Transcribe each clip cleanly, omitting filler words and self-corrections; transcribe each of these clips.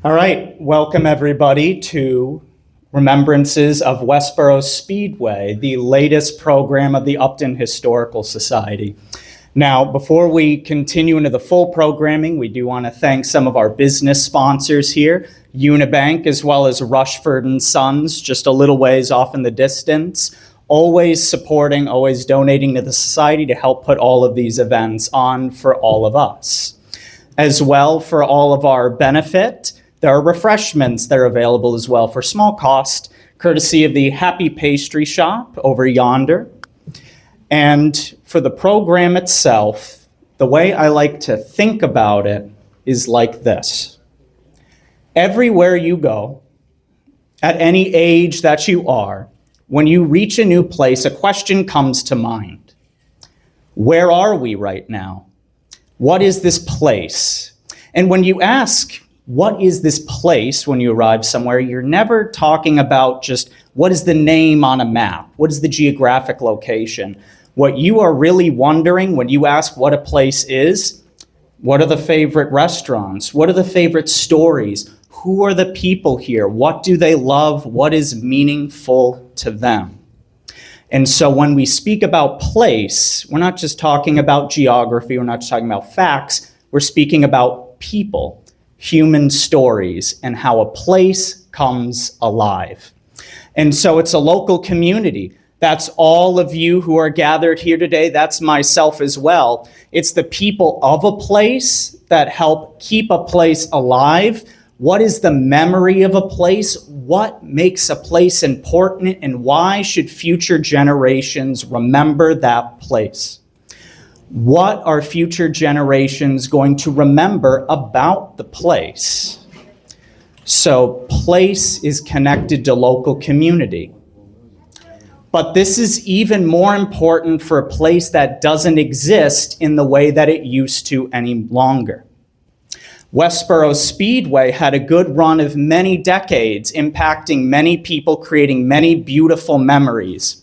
All right, welcome everybody to Remembrances of Westboro Speedway, the latest program of the Upton Historical Society. Now, before we continue into the full programming, we do want to thank some of our business sponsors here, Unibank as well as Rushford and Sons, just a little ways off in the distance, always supporting, always donating to the society to help put all of these events on for all of us. As well, for all of our benefit, there are refreshments that are available as well for small cost, courtesy of the Happy Pastry Shop over yonder. And for the program itself, the way I like to think about it is like this. Everywhere you go, at any age that you are, when you reach a new place, a question comes to mind. Where are we right now? What is this place? And when you ask, what is this place when you arrive somewhere, you're never talking about just what is the name on a map? What is the geographic location? What you are really wondering when you ask what a place is, what are the favorite restaurants? What are the favorite stories? Who are the people here? What do they love? What is meaningful to them? And so when we speak about place, we're not just talking about geography, we're not just talking about facts, we're speaking about people, human stories, and how a place comes alive. And so it's a local community. That's all of you who are gathered here today. That's myself as well. It's the people of a place that help keep a place alive. What is the memory of a place? What makes a place important? And why should future generations remember that place? What are future generations going to remember about the place? So place is connected to local community. But this is even more important for a place that doesn't exist in the way that it used to any longer. Westboro Speedway had a good run of many decades, impacting many people, creating many beautiful memories.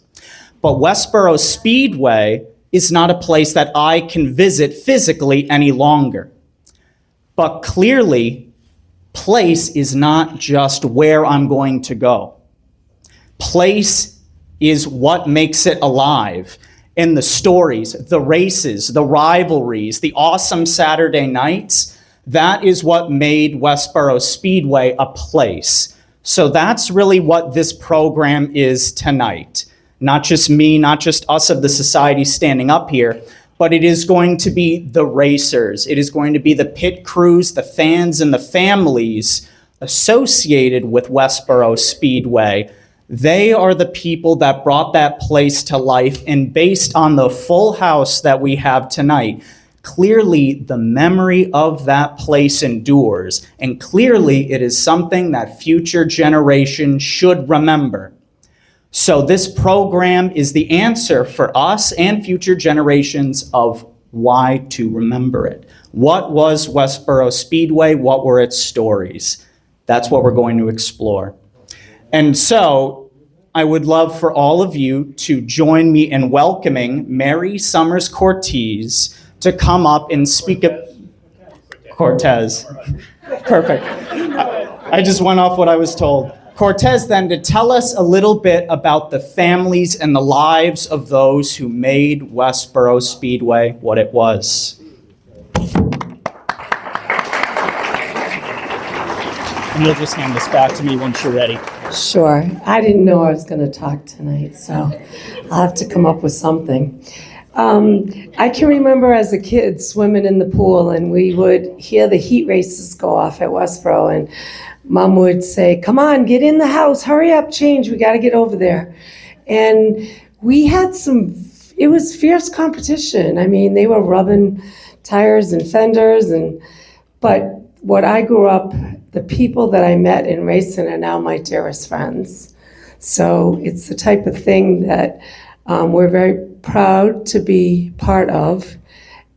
But Westboro Speedway is not a place that I can visit physically any longer. But clearly, place is not just where I'm going to go. Place is what makes it alive. And the stories, the races, the rivalries, the awesome Saturday nights, that is what made Westboro Speedway a place. So that's really what this program is tonight. Not just me, not just us of the society standing up here, but it is going to be the racers. It is going to be the pit crews, the fans, and the families associated with Westboro Speedway. They are the people that brought that place to life, and based on the full house that we have tonight, clearly the memory of that place endures, and clearly it is something that future generations should remember. So this program is the answer for us and future generations of why to remember it. What was Westboro Speedway? What were its stories? That's what we're going to explore. And so I would love for all of you to join me in welcoming Mary Summers Cortez to come up and speak at Cortez. Perfect. I just went off what I was told. Cortez then to tell us a little bit about the families and the lives of those who made Westboro Speedway what it was. And you'll just hand this back to me once you're ready. Sure. I didn't know I was going to talk tonight, so I'll have to come up with something. I can remember as a kid swimming in the pool, and we would hear the heat races go off at Westboro, and Mom would say, "Come on, get in the house, hurry up, change, we got to get over there." And we had it was fierce competition. I mean, they were rubbing tires and fenders, but what I grew up, the people that I met in racing are now my dearest friends. So it's the type of thing that we're very proud to be part of.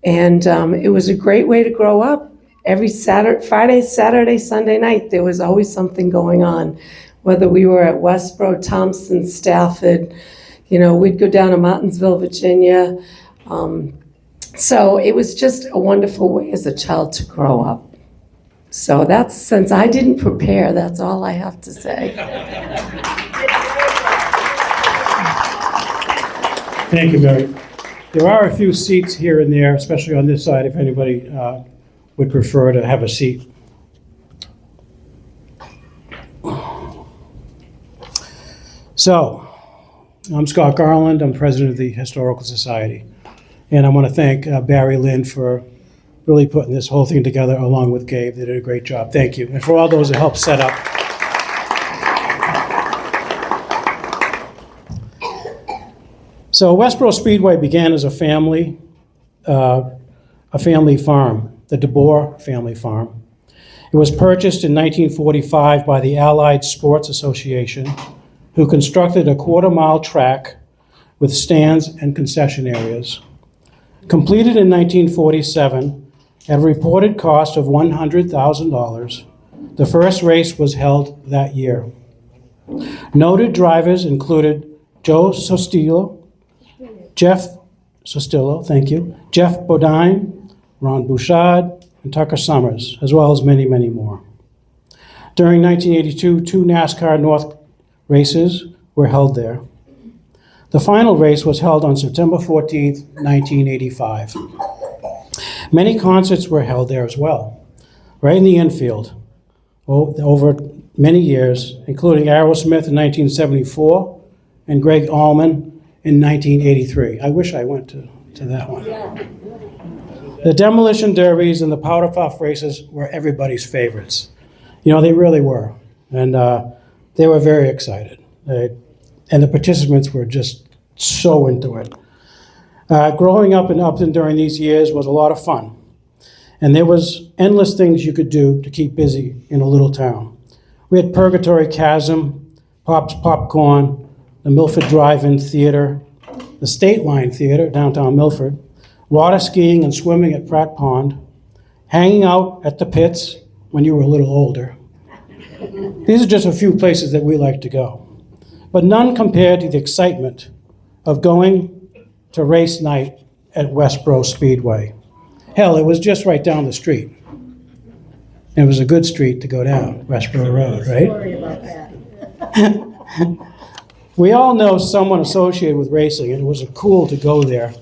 And it was a great way to grow up. Every Friday, Saturday, Sunday night, there was always something going on. Whether we were at Westboro, Thompson, Stafford, we'd go down to Martinsville, Virginia. So it was just a wonderful way as a child to grow up. So that's, since I didn't prepare, that's all I have to say. Thank you, Mary. There are a few seats here and there, especially on this side, if anybody would prefer to have a seat. So, I'm Scott Garland. I'm president of the Historical Society. And I want to thank Barry Lynn for really putting this whole thing together along with Gabe. They did a great job. Thank you. And for all those that helped set up. So Westboro Speedway began as a family farm, the DeBoer family farm. It was purchased in 1945 by the Allied Sports Association, who constructed a quarter-mile track with stands and concession areas. Completed in 1947 at a reported cost of $100,000, the first race was held that year. Noted drivers included Joe Sostillo, Jeff Bodine, Ron Bouchard, and Tucker Summers, as well as many, many more. During 1982, 2 NASCAR North races were held there. The final race was held on September 14th, 1985. Many concerts were held there as well, right in the infield, over many years, including Aerosmith in 1974 and Greg Allman in 1983. I wish I went to that one. Yeah. The demolition derbies and the powder puff races were everybody's favorites. You know, they really were. And they were very excited. And the participants were just so into it. Growing up in Upton during these years was a lot of fun. And there was endless things you could do to keep busy in a little town. We had Purgatory Chasm, Pop's Popcorn, the Milford Drive-In Theater, the State Line Theater, downtown Milford, water skiing and swimming at Pratt Pond, hanging out at the pits when you were a little older. These are just a few places that we like to go, but none compared to the excitement of going to race night at Westboro Speedway. Hell, it was just right down the street. It was a good street to go down, Westboro Road, right? Sorry about that. We all know someone associated with racing, and it was cool to go there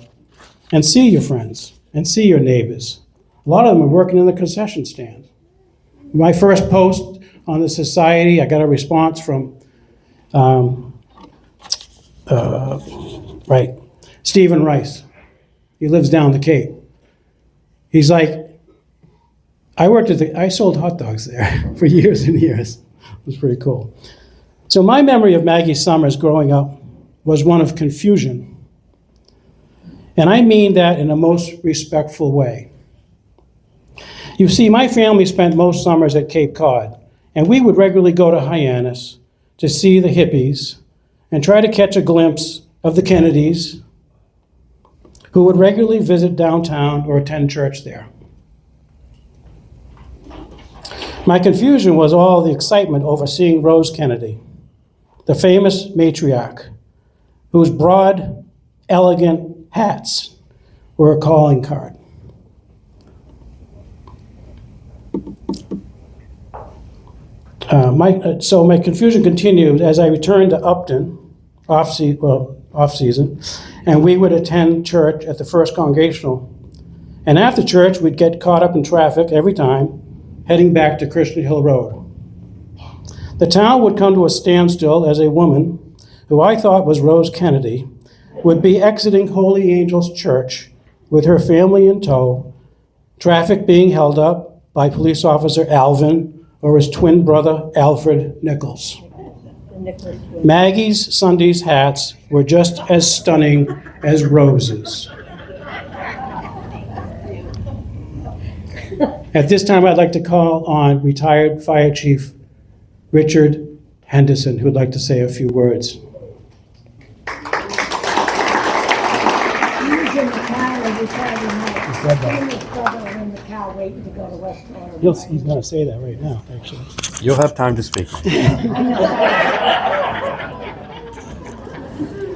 and see your friends and see your neighbors. A lot of them are working in the concession stand. My first post on the society, I got a response from Stephen Rice. He lives down the Cape. He's like, I sold hot dogs there for years and years. It was pretty cool. So my memory of Maggie Summers growing up was one of confusion. And I mean that in a most respectful way. You see, my family spent most summers at Cape Cod, and we would regularly go to Hyannis to see the hippies and try to catch a glimpse of the Kennedys, who would regularly visit downtown or attend church there. My confusion was all the excitement over seeing Rose Kennedy, the famous matriarch, whose broad, elegant hats were a calling card. So my confusion continued as I returned to Upton, off-season, and we would attend church at the First Congregational. And after church, we'd get caught up in traffic every time, heading back to Christian Hill Road. The town would come to a standstill as a woman, who I thought was Rose Kennedy, would be exiting Holy Angels Church with her family in tow, traffic being held up by police officer Alvin or his twin brother Alfred Nichols. Maggie's Sunday's hats were just as stunning as Rose's. At this time, I'd like to call on retired Fire Chief Richard Henderson, who would like to say a few words. He was in the car every Friday night. He and his brother were in the car waiting to go to Westboro. He's going to say that right now, actually. You'll have time to speak.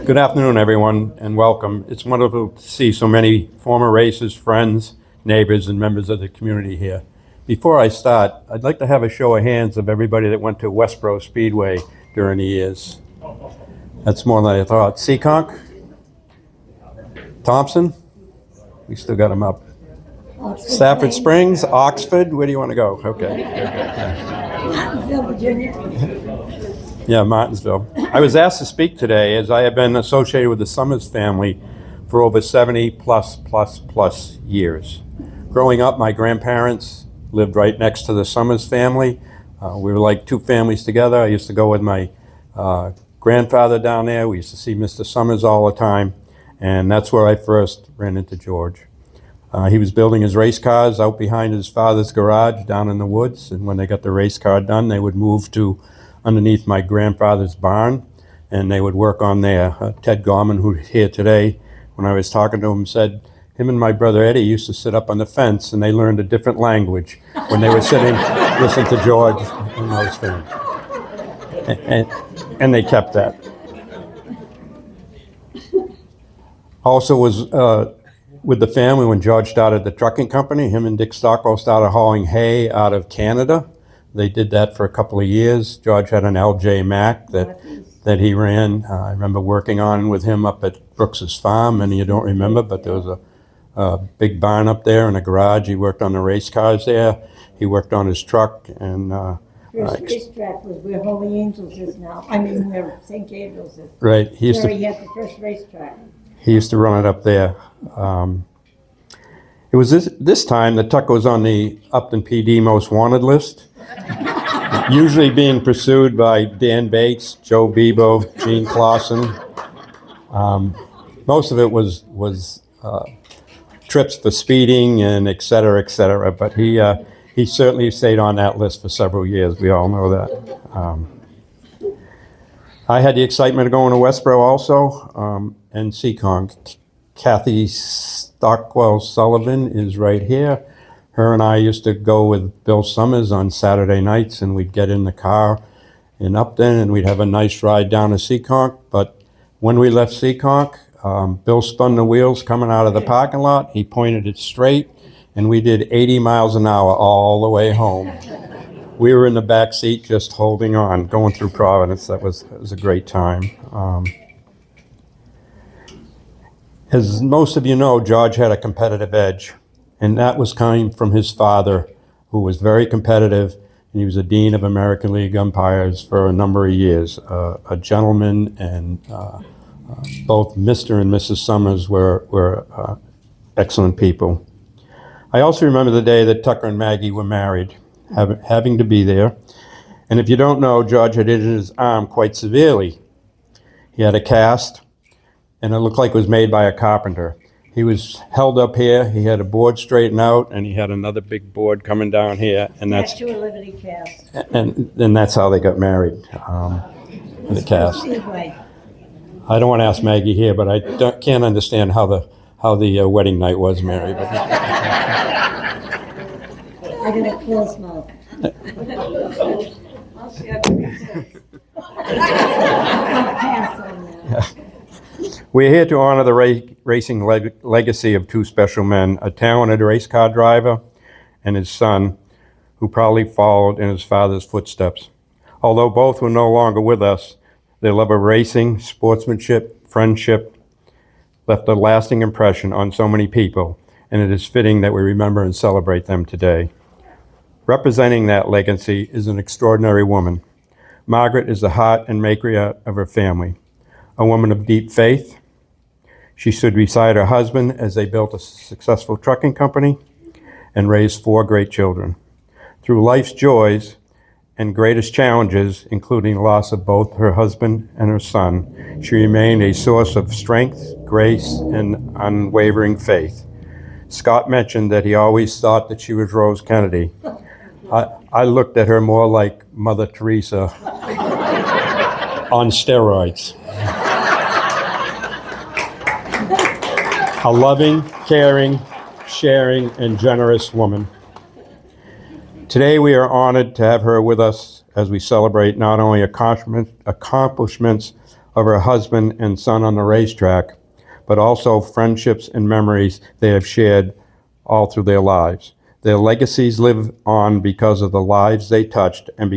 Good afternoon, everyone, and welcome. It's wonderful to see so many former racers, friends, neighbors, and members of the community here. Before I start, I'd like to have a show of hands of everybody that went to Westboro Speedway during the years. That's more than I thought. Seekonk? Thompson? We still got them up. Stafford Springs, Oxford, where do you want to go? Okay. Martinsville, Virginia. Yeah, Martinsville. I was asked to speak today as I have been associated with the Summers family for over 70 plus years. Growing up, my grandparents lived right next to the Summers family. We were like two families together. I used to go with my grandfather down there. We used to see Mr. Summers all the time, and that's where I first ran into George. He was building his race cars out behind his father's garage down in the woods, and when they got the race car done, they would move to underneath my grandfather's barn, and they would work on there. Ted Gorman, who's here today, when I was talking to him, said him and my brother Eddie used to sit up on the fence, and they learned a different language when they were sitting listening to George and those things. And they kept that. Also was with the family when George started the trucking company. Him and Dick Stockwell started hauling hay out of Canada. They did that for a couple of years. George had an LJ Mack that he ran. I remember working on with him up at Brooks's farm. Many of you don't remember, but there was a big barn up there and a garage. He worked on the race cars there. He worked on his truck, and First racetrack was where Holy Angels is now. I mean, where St. Gabriel's is. right. He used Where to he had the first racetrack. He used to run it up there. It was this time that Tuck was on the Upton PD Most Wanted list, usually being pursued by Dan Bates, Joe Bebo, Gene Clausen. Most of it was trips for speeding and et cetera, but he certainly stayed on that list for several years. We all know that. I had the excitement of going to Westboro also, and Seekonk. Kathy Stockwell Sullivan is right here. Her and I used to go with Bill Summers on Saturday nights, and we'd get in the car in Upton, and we'd have a nice ride down to Seekonk. But when we left Seekonk, Bill spun the wheels coming out of the parking lot. He pointed it straight, and we did 80 miles an hour all the way home. We were in the back seat just holding on, going through Providence. It was a great time. As most of you know, George had a competitive edge, and that was coming from his father, who was very competitive, and he was a dean of American League umpires for a number of years. A gentleman, and both Mr. and Mrs. Summers were excellent people. I also remember the day that Tucker and Maggie were married, having to be there. And if you don't know, George had injured his arm quite severely. He had a cast, and it looked like it was made by a carpenter. He was held up here, he had a board straightened out, and he had another big board coming down here, and That's to a Liberty cast. and that's how they got married, in the cast. Speedway. I don't want to ask Maggie here, but can't understand how the wedding night was, Mary. But I got a closed mouth. I'll pass on that. we're here to honor the racing legacy of two special men, a talented race car driver and his son, who probably followed in his father's footsteps. Although both were no longer with us, their love of racing, sportsmanship, friendship left a lasting impression on so many people, and it is fitting that we remember and celebrate them today. Representing that legacy is an extraordinary woman. Margaret is the heart and matriarch of her family, a woman of deep faith. She stood beside her husband as they built a successful trucking company and raised 4 great children. Through life's joys and greatest challenges, including loss of both her husband and her son, she remained a source of strength, grace, and unwavering faith. Scott mentioned that he always thought that she was Rose Kennedy. I looked at her more like Mother Teresa on steroids. A loving, caring, sharing, and generous woman. Today we are honored to have her with us as we celebrate not only accomplishments of her husband and son on the racetrack, but also friendships and memories they have shared all through their lives. Their legacies live on because of the lives they touched and